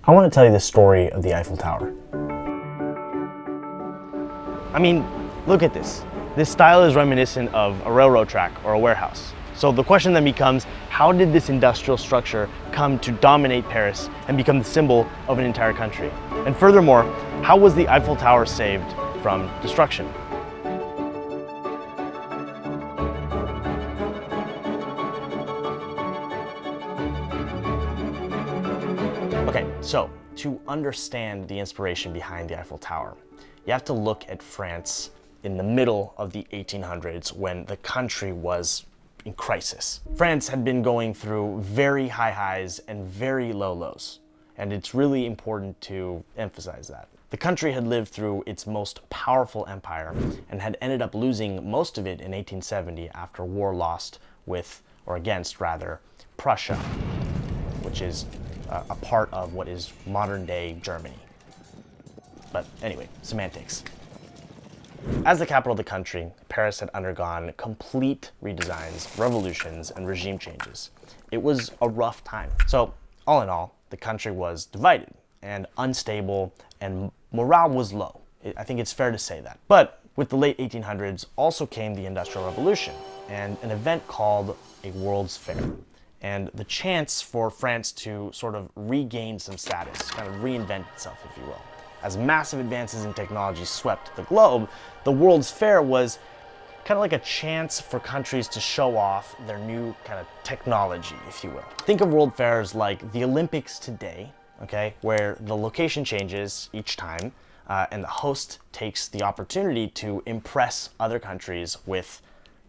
I want to tell you the story of the Eiffel Tower. I mean, look at this. This style is reminiscent of a railroad track or a warehouse. So the question then becomes, how did this industrial structure come to dominate Paris and become the symbol of an entire country? And furthermore, how was the Eiffel Tower saved from destruction? Okay, so to understand the inspiration behind the Eiffel Tower, you have to look at France in the middle of the 1800s when the country was in crisis. France had been going through very high highs and very low lows, and it's really important to emphasize that. The country had lived through its most powerful empire and had ended up losing most of it in 1870 after war lost with, or against rather, Prussia, which is a part of what is modern day Germany. But anyway, semantics. As the capital of the country, Paris had undergone complete redesigns, revolutions, and regime changes. It was a rough time. So, all in all, the country was divided and unstable, and morale was low. I think it's fair to say that. But with the late 1800s also came the Industrial Revolution and an event called a World's Fair, and the chance for France to sort of regain some status, kind of reinvent itself, if you will. As massive advances in technology swept the globe, the World's Fair was kind of like a chance for countries to show off their new kind of technology, if you will. Think of world fairs like the Olympics today, okay, where the location changes each time, and the host takes the opportunity to impress other countries with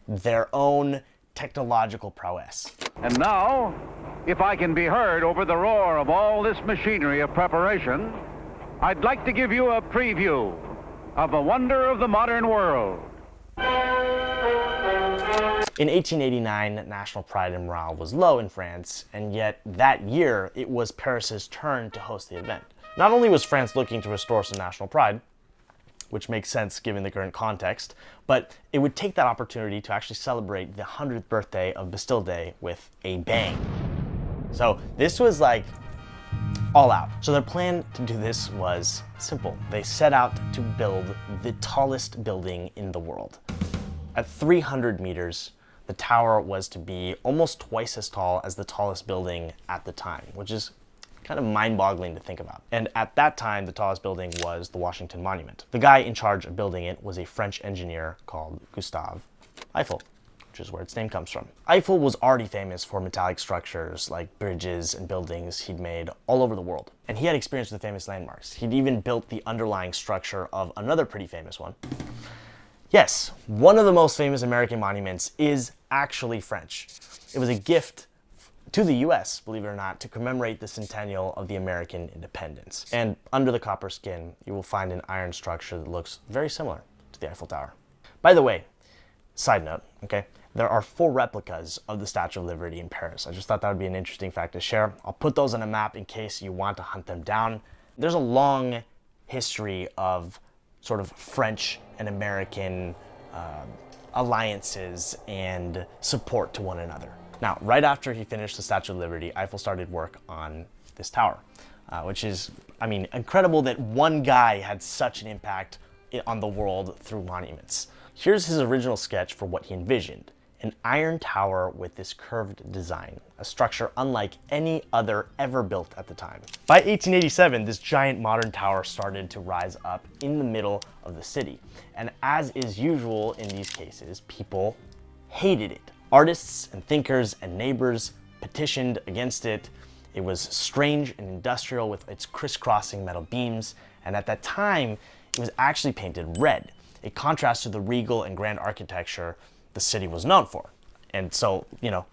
their own technological prowess. And now, if I can be heard over the roar of all this machinery of preparation, I'd like to give you a preview of a wonder of the modern world. In 1889, national pride and morale was low in France, and yet that year it was Paris's turn to host the event. Not only was France looking to restore some national pride, which makes sense given the current context, but it would take that opportunity to actually celebrate the 100th birthday of Bastille Day with a bang. So this was like all out. So their plan to do this was simple. They set out to build the tallest building in the world. At 300 meters, the tower was to be almost twice as tall as the tallest building at the time, which is kind of mind-boggling to think about. And at that time, the tallest building was the Washington Monument. The guy in charge of building it was a French engineer called Gustav Eiffel, which is where its name comes from. Eiffel was already famous for metallic structures like bridges and buildings he'd made all over the world. And he had experience with famous landmarks. He'd even built the underlying structure of another pretty famous one. Yes, one of the most famous American monuments is actually French. It was a gift to the US, believe it or not, to commemorate the centennial of the American independence. And under the copper skin, you will find an iron structure that looks very similar to the Eiffel Tower. By the way, side note, okay, there are 4 replicas of the Statue of Liberty in Paris. I just thought that would be an interesting fact to share. I'll put those on a map in case you want to hunt them down. There's a long history of sort of French and American alliances and support to one another. Now, right after he finished the Statue of Liberty, Eiffel started work on this tower, which is, I mean, incredible that one guy had such an impact on the world through monuments. Here's his original sketch for what he envisioned: an iron tower with this curved design, a structure unlike any other ever built at the time. By 1887, this giant modern tower started to rise up in the middle of the city. And as is usual in these cases, people hated it. Artists and thinkers and neighbors petitioned against it. It was strange and industrial with its crisscrossing metal beams, and at that time, it was actually painted red, a contrast to the regal and grand architecture the city was known for. And so, you know,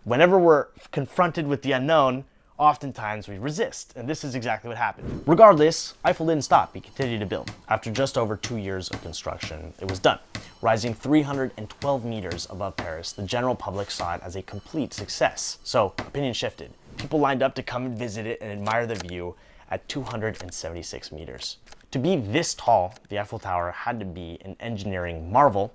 whenever we're confronted with the unknown, oftentimes we resist, and this is exactly what happened. Regardless, Eiffel didn't stop. He continued to build. After just over 2 years of construction, it was done. Rising 312 meters above Paris, the general public saw it as a complete success. So, opinion shifted. People lined up to come and visit it and admire the view at 276 meters. To be this tall, the Eiffel Tower had to be an engineering marvel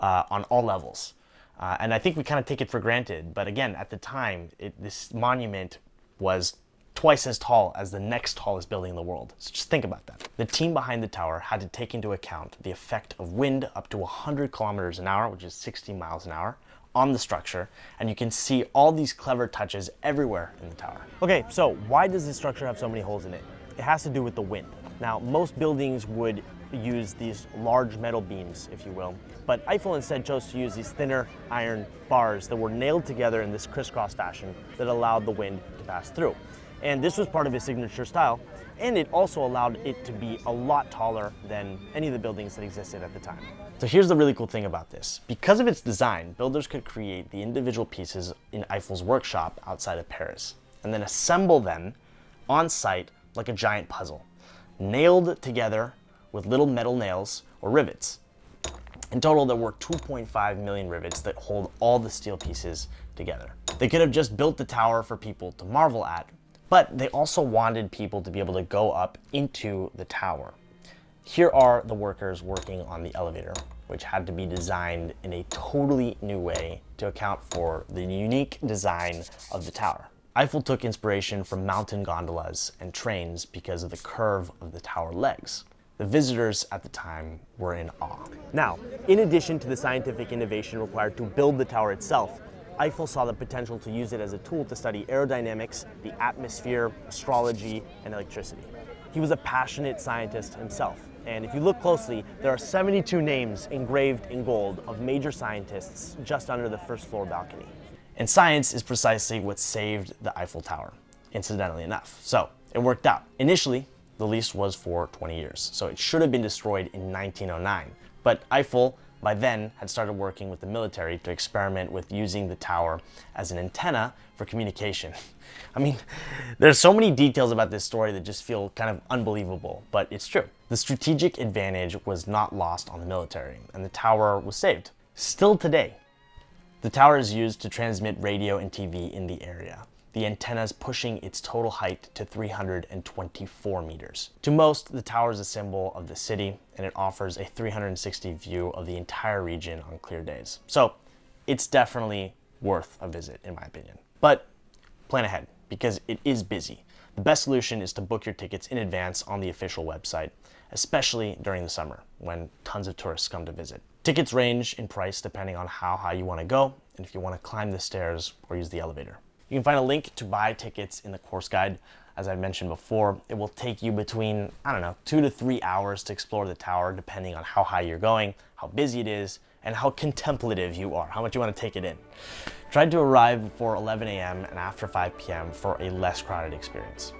on all levels. And I think we kind of take it for granted, but again, at the time, this monument was twice as tall as the next tallest building in the world. So just think about that. The team behind the tower had to take into account the effect of wind up to 100 kilometers an hour, which is 60 miles an hour, on the structure, and you can see all these clever touches everywhere in the tower. Okay, so why does this structure have so many holes in it? It has to do with the wind. Now, most buildings would use these large metal beams, if you will, but Eiffel instead chose to use these thinner iron bars that were nailed together in this crisscross fashion that allowed the wind to pass through. And this was part of his signature style, and it also allowed it to be a lot taller than any of the buildings that existed at the time. So here's the really cool thing about this. Because of its design, builders could create the individual pieces in Eiffel's workshop outside of Paris, and then assemble them on site like a giant puzzle, nailed together with little metal nails or rivets. In total, there were 2.5 million rivets that hold all the steel pieces together. They could have just built the tower for people to marvel at, but they also wanted people to be able to go up into the tower. Here are the workers working on the elevator, which had to be designed in a totally new way to account for the unique design of the tower. Eiffel took inspiration from mountain gondolas and trains because of the curve of the tower legs. The visitors at the time were in awe. Now, in addition to the scientific innovation required to build the tower itself, Eiffel saw the potential to use it as a tool to study aerodynamics, the atmosphere, astrology, and electricity. He was a passionate scientist himself, and if you look closely, there are 72 names engraved in gold of major scientists just under the first floor balcony. And science is precisely what saved the Eiffel Tower, incidentally enough. So it worked out. Initially, the lease was for 20 years, so it should have been destroyed in 1909. But Eiffel, by then, had started working with the military to experiment with using the tower as an antenna for communication. I mean, there's so many details about this story that just feel kind of unbelievable, but it's true. The strategic advantage was not lost on the military, and the tower was saved. Still today, the tower is used to transmit radio and TV in the area, the antennas pushing its total height to 324 meters. To most, the tower is a symbol of the city, and it offers a 360 view of the entire region on clear days. So it's definitely worth a visit, in my opinion. But plan ahead, because it is busy. The best solution is to book your tickets in advance on the official website, especially during the summer, when tons of tourists come to visit. Tickets range in price depending on how high you want to go, and if you want to climb the stairs or use the elevator. You can find a link to buy tickets in the course guide. As I mentioned before, it will take you between, 2 to 3 hours to explore the tower, depending on how high you're going, how busy it is, and how contemplative you are, how much you want to take it in. Try to arrive before 11 a.m. and after 5 p.m. for a less crowded experience.